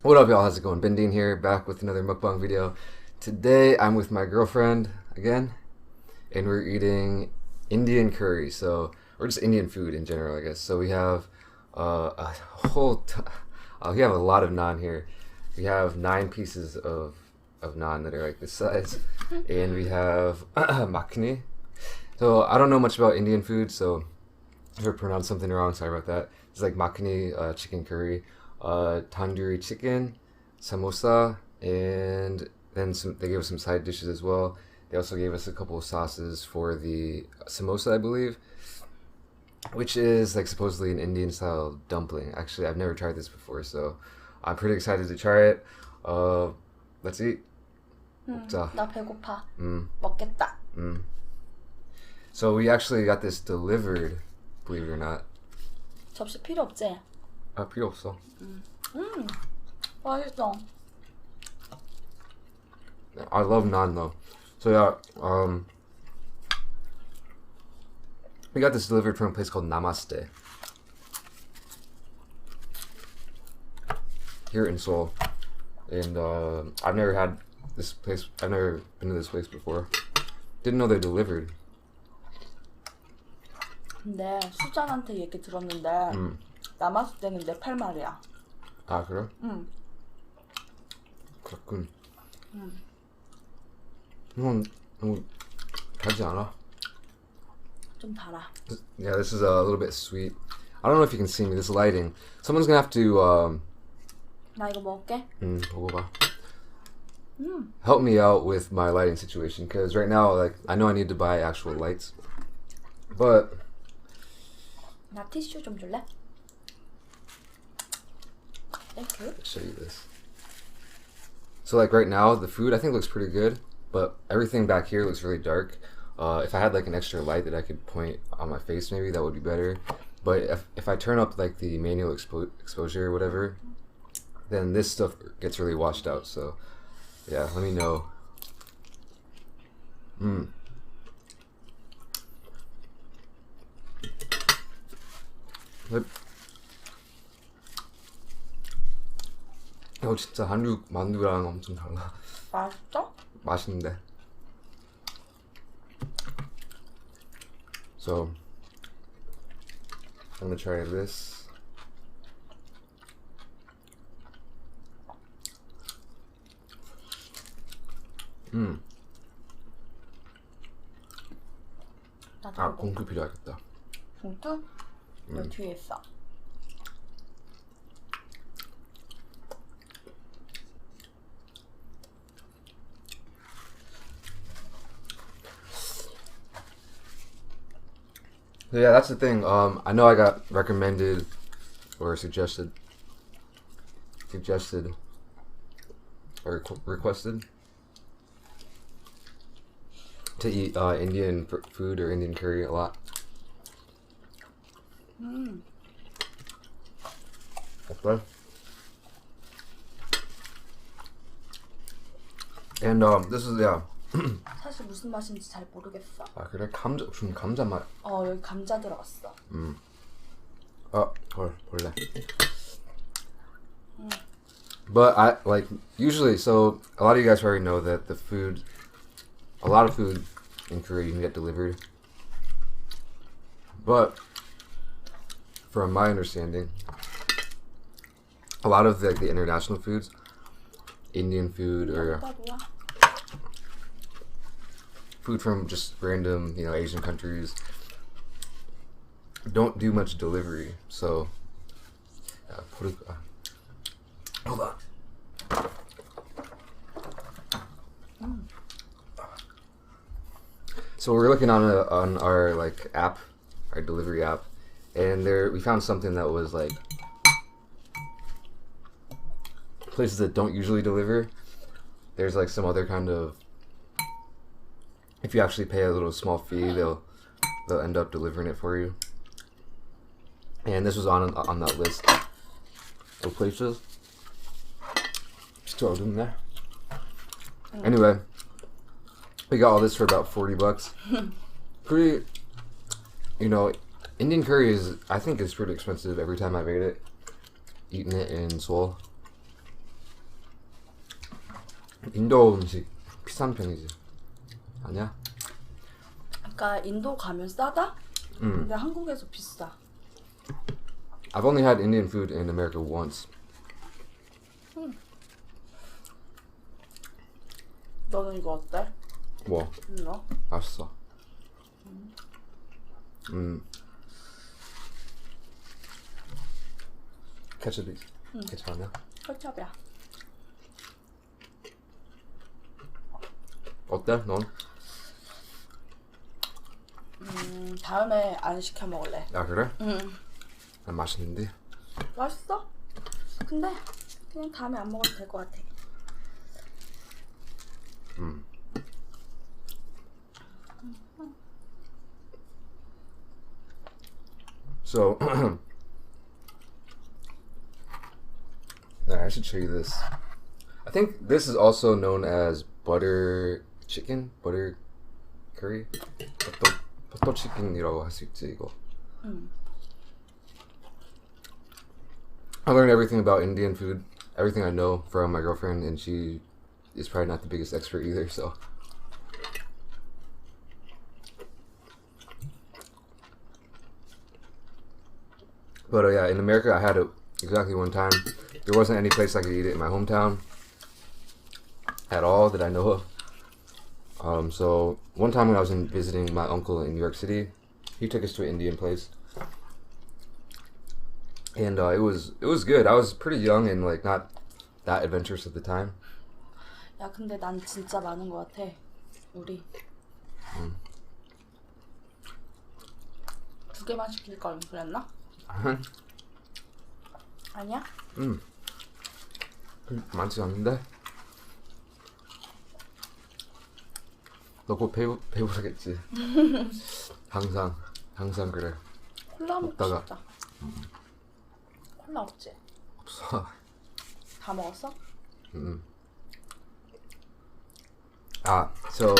What up, y'all? How's it going? BenDeen here, back with another mukbang video. Today, I'm with my girlfriend again, and we're eating Indian curry. Or just Indian food in general, I guess. So we have a we have a lot of naan here. We have 9 pieces of naan that are like this size, and we have makhni. So I don't know much about Indian food, so if I pronounced something wrong, sorry about that. It's like makhni, chicken curry, tandoori chicken, samosa, and then they gave us some side dishes as well. They also gave us a couple of sauces for the samosa, I believe, which is like supposedly an Indian style dumpling. Actually, I've never tried this before, so I'm pretty excited to try it. Let's eat. 먹자. 나 배고파. 먹겠다. So we actually got this delivered, believe it or not. 접시 필요 없지? 필요 없어. 맛있어. I love naan though. So yeah, we got this delivered from a place called Namaste here in Seoul, and I've never had this place. I've never been to this place before. Didn't know they delivered. 근데 수잔한테 얘기 들었는데 남았을 때는 네팔 말이야. 아 그래? 응. 그렇군. 이건 너무 달지 않아? 좀 달아. Yeah, this is a little bit sweet. I don't know if you can see me. This lighting. Someone's gonna have to 나 이거 먹을게. 먹어봐. Help me out with my lighting situation, because right now, like, I know I need to buy actual lights, but 나 티슈 좀 줄래? Thank you. I'll show you this. So like right now, the food I think looks pretty good, but everything back here looks really dark. If I had like an extra light that I could point on my face, maybe that would be better. But if I turn up like the manual exposure or whatever, then this stuff gets really washed out. So yeah, let me know. 이거 진짜 한국 만두랑 엄청 달라. 맛있어? 맛있는데. So I'm gonna try this. 아, 공기 필요하겠다. 봉투? 여기 뒤에 있어. So yeah, that's the thing. I know I got recommended or suggested or requested to eat Indian food or Indian curry a lot. Okay. And this is 사실 무슨 맛인지 잘 모르겠어. 아 그래? 감자 맛. 여기 감자 들어갔어. 볼래. But I like usually, so a lot of you guys already know that a lot of food in Korea you can get delivered. But from my understanding, a lot of the international foods, Indian food or food from just random, Asian countries, don't do much delivery. So hold on. So we're looking on our like app, our delivery app, and we found something that was like places that don't usually deliver. There's like some other kind of, if you actually pay a little small fee, they'll end up delivering it for you. And this was on that list of places. Still in there. Anyway, we got all this for about $40. Pretty, Indian curry I think is pretty expensive every time I've eaten it in Seoul. 인도 음식 비싼 편이지. 아니야? 그러니까 인도 가면 싸다? 근데 한국에서 비싸. I've only had Indian food in America once. 너는 이거 어때? 뭐? 이거? 맛있어. 케첩이 괜찮냐? 케첩이야. 어때? 넌? 다음에 안 시켜 먹을래. 아 그래? 난 맛있는데. 맛있어? 근데 그냥 다음에 안 먹어도 될 것 같아. So, I should show you this. I think this is also known as butter chicken, butter curry. 버터 치킨이라고 할 수 있지 이거. I learned everything about Indian food, everything I know from my girlfriend, and she is probably not the biggest expert either. So. But yeah, in America, I had it exactly one time. There wasn't any place I could eat it in my hometown at all that I know of. So one time when I was visiting my uncle in New York City, he took us to an Indian place, and it was good. I was pretty young and like not that adventurous at the time. 야, 근데 난 진짜 많은 것 같아. 우리. 2개만 시킬 걸 그랬나? 아니야? 많지 않은데? 너 곧 배부르겠지. 항상 그래. 콜라 먹고 먹다가. 싶다. 콜라 없지? 없어. 다 먹었어? So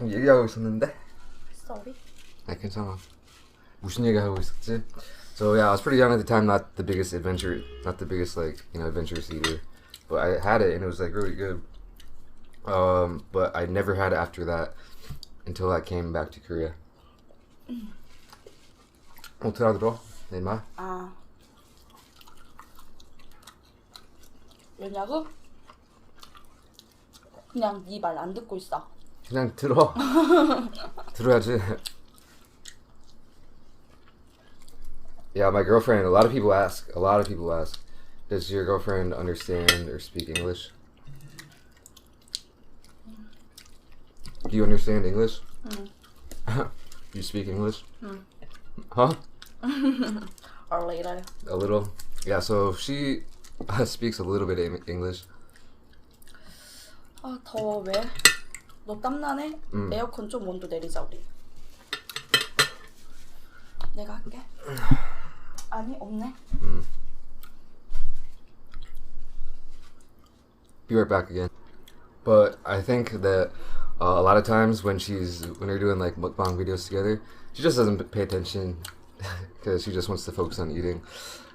얘기하고 있었는데? 했어 우리? 아, 괜찮아. 무슨 얘기하고 있었지? So yeah, I was pretty young at the time, not the biggest like, adventurous eater, but I had it and it was like really good. But I never had it after that until I came back to Korea. 어떻게 알아들어? 내 말? 아. 왜냐고? 그냥 네 말 안 듣고 있어. 그냥 들어. 들어야지. Yeah, my girlfriend, a lot of people ask, does your girlfriend understand or speak English? Do you understand English? You speak English? Huh? Or later. A little? Yeah, so she speaks a little bit of English. 아, 더워. 왜? 너 땀나네? 에어컨 좀 온도 내리자 우리. 내가 할게. 아니, 없네. Be right back again. But I think that a lot of times when we're doing like mukbang videos together, she just doesn't pay attention because she just wants to focus on eating.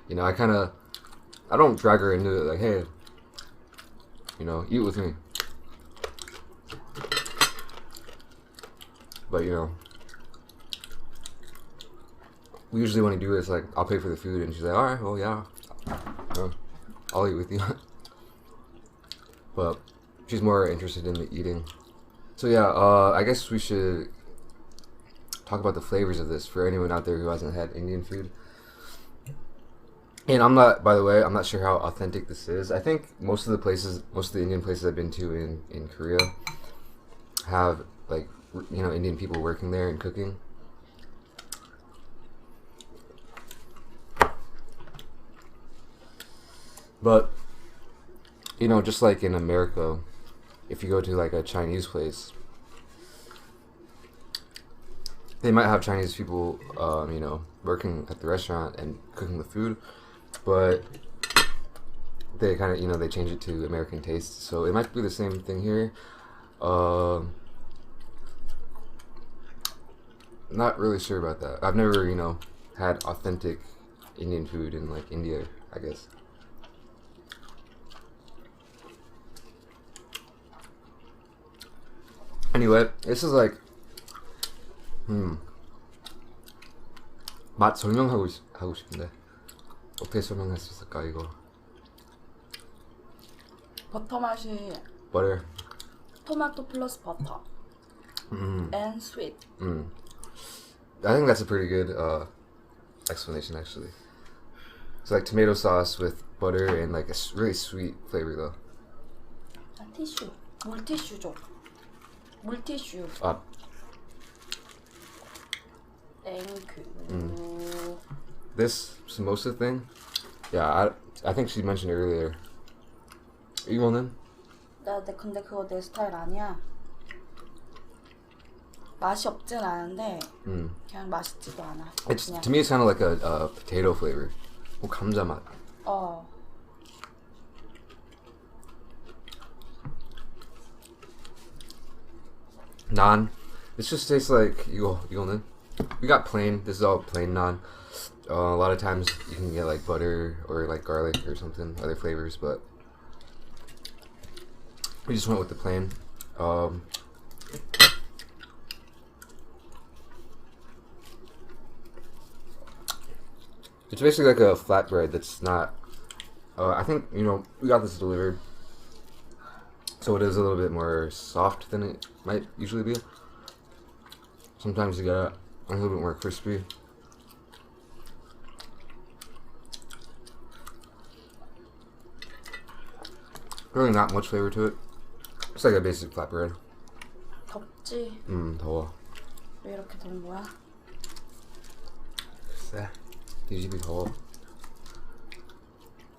I don't drag her into it like, hey, eat with me. But we usually when we do is like, I'll pay for the food, and she's like, all right, well, yeah, I'll eat with you. But she's more interested in the eating. So yeah, I guess we should talk about the flavors of this for anyone out there who hasn't had Indian food. And by the way, I'm not sure how authentic this is. I think most of the Indian places I've been to in Korea have like, Indian people working there and cooking. But, just like in America, if you go to like a Chinese place, they might have Chinese people, working at the restaurant and cooking the food, but they kind of, they change it to American taste. So it might be the same thing here. Not really sure about that. I've never, had authentic Indian food in like India, I guess. Anyway, this is like 맛 하고 싶은데 어떻게 설명할 수 있을까 이거? 버터 맛이 Butter. 토마토 플러스 버터. And sweet. I think that's a pretty good explanation actually. It's like tomato sauce with butter and like a really sweet flavor though. 티슈. 물티슈 줘. 물티슈. Ah. 땡큐. This samosa thing, yeah, I think she mentioned earlier. 이거는 근데 그거 내 스타일 아니야. 맛이 없진 않은데 그냥 맛있지도 않아. it's 그냥. to me it's kind of like a potato flavor. 뭐 감자 맛. Naan. This just tastes like 이거는. We got plain. This is all plain naan. A lot of times you can get like butter or like garlic or something, other flavors, but we just went with the plain. It's basically like a flatbread that's not. I think we got this delivered, so it is a little bit more soft than it might usually be. Sometimes you get a little bit more crispy. Really not much flavor to it. It's like a basic flatbread. 덥지? 더워. 왜 이렇게 더운 거야? 글쎄, 이 집이 더워.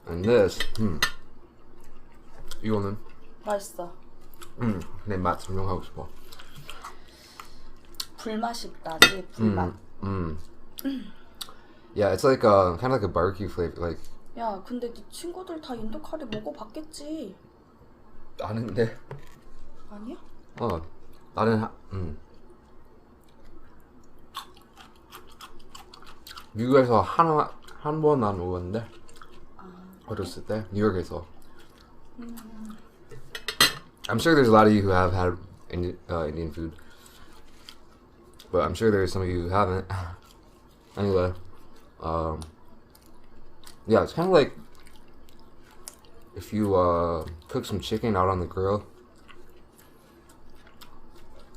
And this, 이거는 맛있어. 내 맛 설명하고 싶어. 불맛이 나지? 불맛. Yeah, it's like kind of like a barbecue flavor. Like 야, 근데 네 친구들 다 인도 카레 먹어봤겠지? 아는데. 아니야? 나는 미국에서 한 번 안 먹었는데 어렸을 때 뉴욕에서. I'm sure there's a lot of you who have had Indian food, but I'm sure there's some of you who haven't. Anyway, yeah, it's kind of like if you cook some chicken out on the grill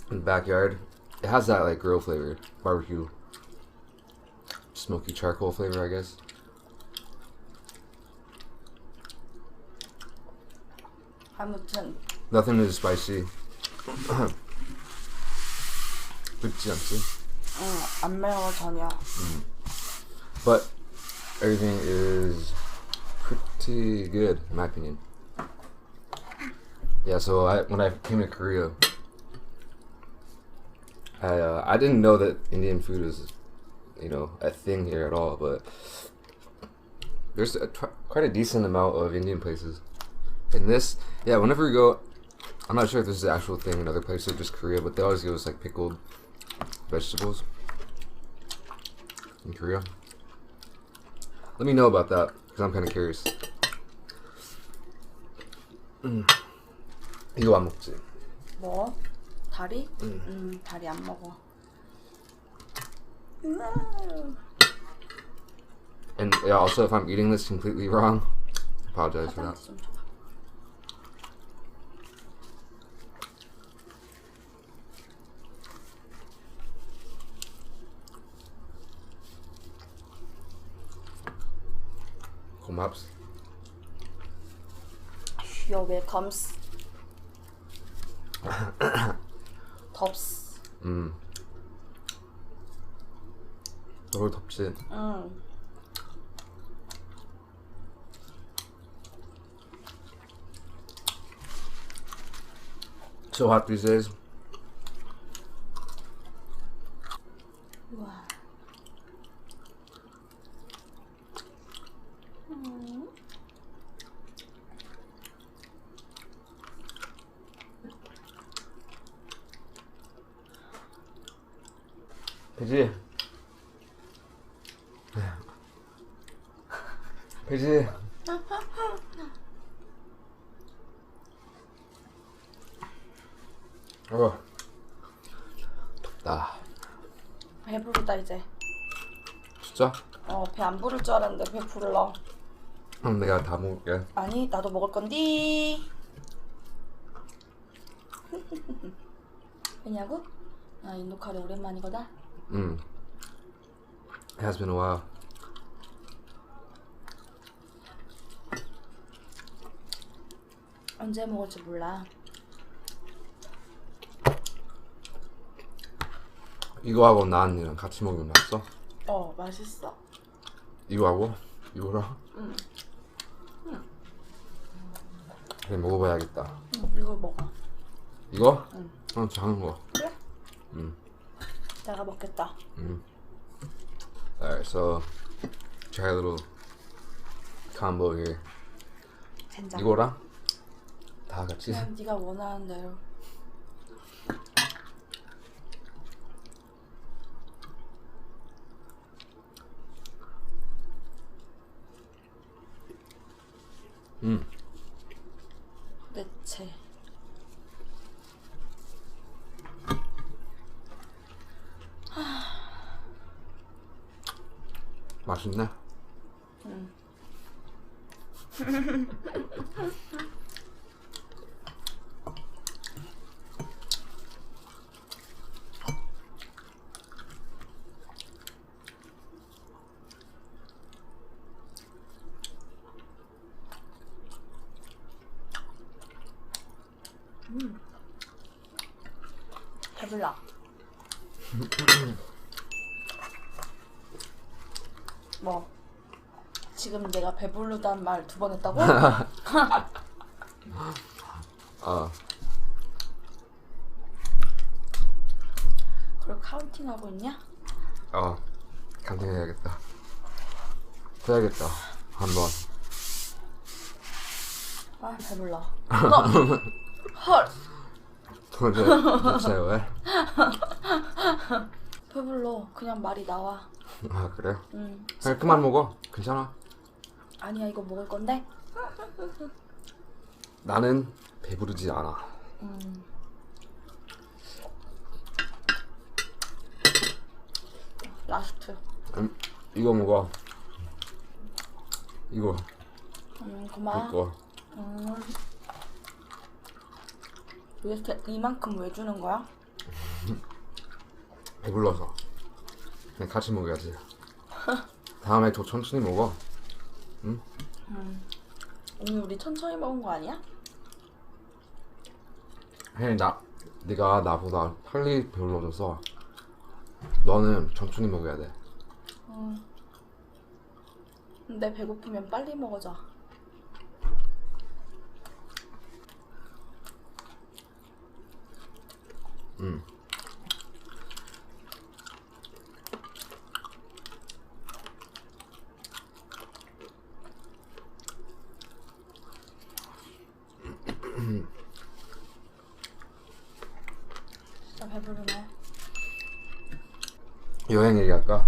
in the backyard. It has that like grill flavor, barbecue, smoky charcoal flavor, I guess. 아무튼 Nothing is spicy. 맵지 않지? 안 매워 전혀. But everything is pretty good in my opinion. Yeah, so when I came to Korea, I didn't know that Indian food was, a thing here at all. But there's quite a decent amount of Indian places. And this, yeah, whenever we go, I'm not sure if this is the actual thing in other places or just Korea, but they always give us like pickled vegetables in Korea. Let me know about that because I'm kind of curious. 이거 안 먹지? 뭐? 다리? 다리 안 먹어. And yeah, also if I'm eating this completely wrong, I apologize for that. 좀 줘봐. 고맙스. You're welcome. 덥스. 너무 덥지? So hot these days. 우와. 그지? 그지? 아, 배부르다 이제. 진짜? 배 안 부를 줄 알았는데 배 불러. 그럼 내가 다 먹을게. 아니 나도 먹을 건디. 왜냐고? 아 인도 카레 오랜만이거든. It has been a while. 언제 먹을지 몰라. 이거하고 나은이랑 같이 먹으면 맛있어? 맛있어. 이거하고? 이거랑? 응. 그래, 먹어봐야겠다. 이거 먹어. 이거? 응. 작은 거. 그래? 내가 먹겠다. Alright, so try a little combo here. 젠장. 이거랑 다 같이. 그냥 네가 원하는 대로. 대체. 맛있네. 배불러. 뭐 지금 내가 배부르다는 말 2번 했다고? 그걸 카운팅하고 있냐? 간팅 해야겠다. 해야겠다. 한번. 아 배불러. 헐. 도대체 왜? 배불러. 그냥 말이 나와. 아, 그래? 응. 그냥 그만 먹어. 괜찮아. 아니야 이거 먹을 건데. 나는 배부르지 않아. 라스트. 이거 먹어. 이거. 고마워. 이거. 왜 이렇게 이만큼 왜 주는 거야? 배불러서. 그냥 같이 먹어야지. 다음에 더 천천히 먹어. 응? 오늘 우리 천천히 먹은 거 아니야? 네가 나보다 빨리 배불러져서 너는 천천히 먹어야 돼. 근데 배고프면 빨리 먹어자. 진짜 배부르네. 여행 얘기할까?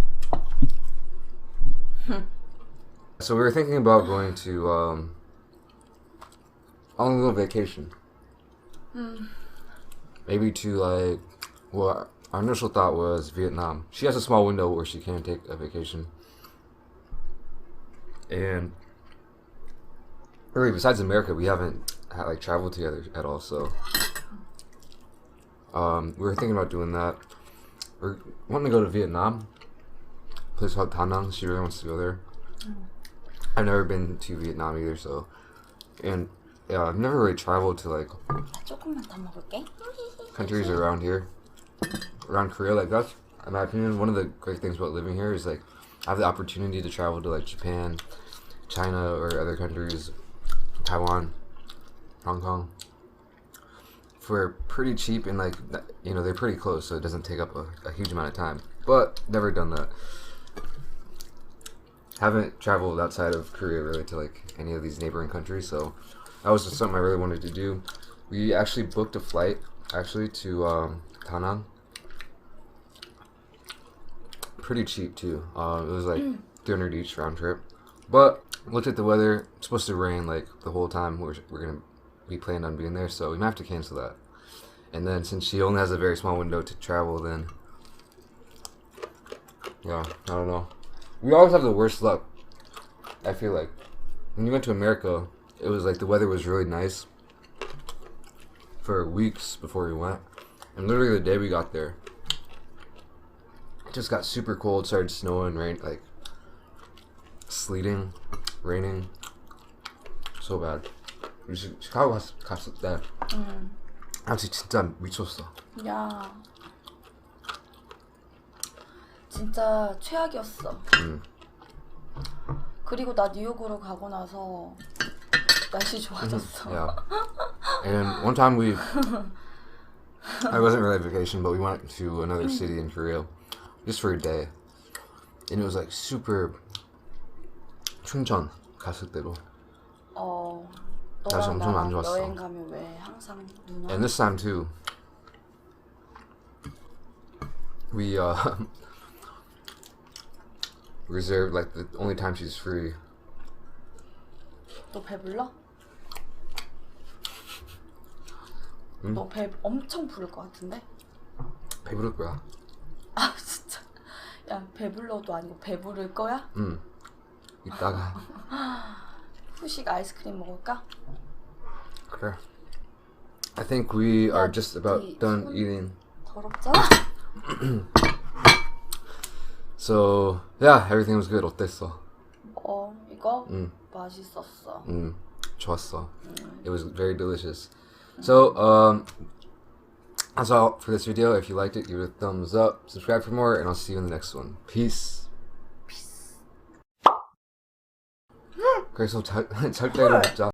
So we were thinking about going to on a little vacation. Maybe to like, well, our initial thought was Vietnam. She has a small window where she can take a vacation. And really, besides America, we haven't like traveled together at all. So we were thinking about doing that. We're wanting to go to Vietnam. A place called Da Nang. She really wants to go there. I've never been to Vietnam either, so and yeah, I've never really traveled to like 조금만 더 먹을게. countries around here, around Korea. Like that's, in my opinion, one of the great things about living here is like I have the opportunity to travel to like Japan, China, or other countries, Taiwan, Hong Kong, for pretty cheap and like you know they're pretty close, so it doesn't take up a huge amount of time. But never done that. Haven't traveled outside of Korea really to like any of these neighboring countries, so that was just something I really wanted to do. We actually booked a flight actually to Da Nang. Pretty cheap too. It was like 300 each round trip. But looked at the weather. It's supposed to rain like the whole time we're gonna be planning on being there, so we might have to cancel that. And then since she only has a very small window to travel, then Yeah, I don't know. We always have the worst luck. I feel like when you went to America, it was like the weather was really nice for weeks before we went, and literally the day we got there, it just got super cold. Started snowing, rain, like sleeting, raining, so bad. 우리 시카고 갔을 때 아직 진짜 미쳤어. 야, 진짜 최악이었어. 그리고 나 뉴욕으로 가고 나서 날씨 좋아졌어. Yeah. And one time I wasn't really on vacation, but we went to another city in Korea just for a day, and it was like super. 춘천 갔을 때도. 날씨 너랑 엄청 안 나랑 좋았어. 여행 가면 왜 항상 눈 와? And this time too, we reserved like the only time she's free. 너 배불러? 응? 너 배 엄청 부를 것 같은데? 배부를 거야. 아 진짜. 야 배불러도 아니고 배부를 거야? 응. 이따가. 후식 아이스크림 먹을까? 그래. I think we are just about done eating. 더럽잖아? So yeah, everything was good. 어땠어? 이거 맛있었어. 좋았어. It was very delicious. So that's all for this video. If you liked it, give it a thumbs up, subscribe for more, and I'll see you in the next one. Peace. 그래서 절대로 먹자.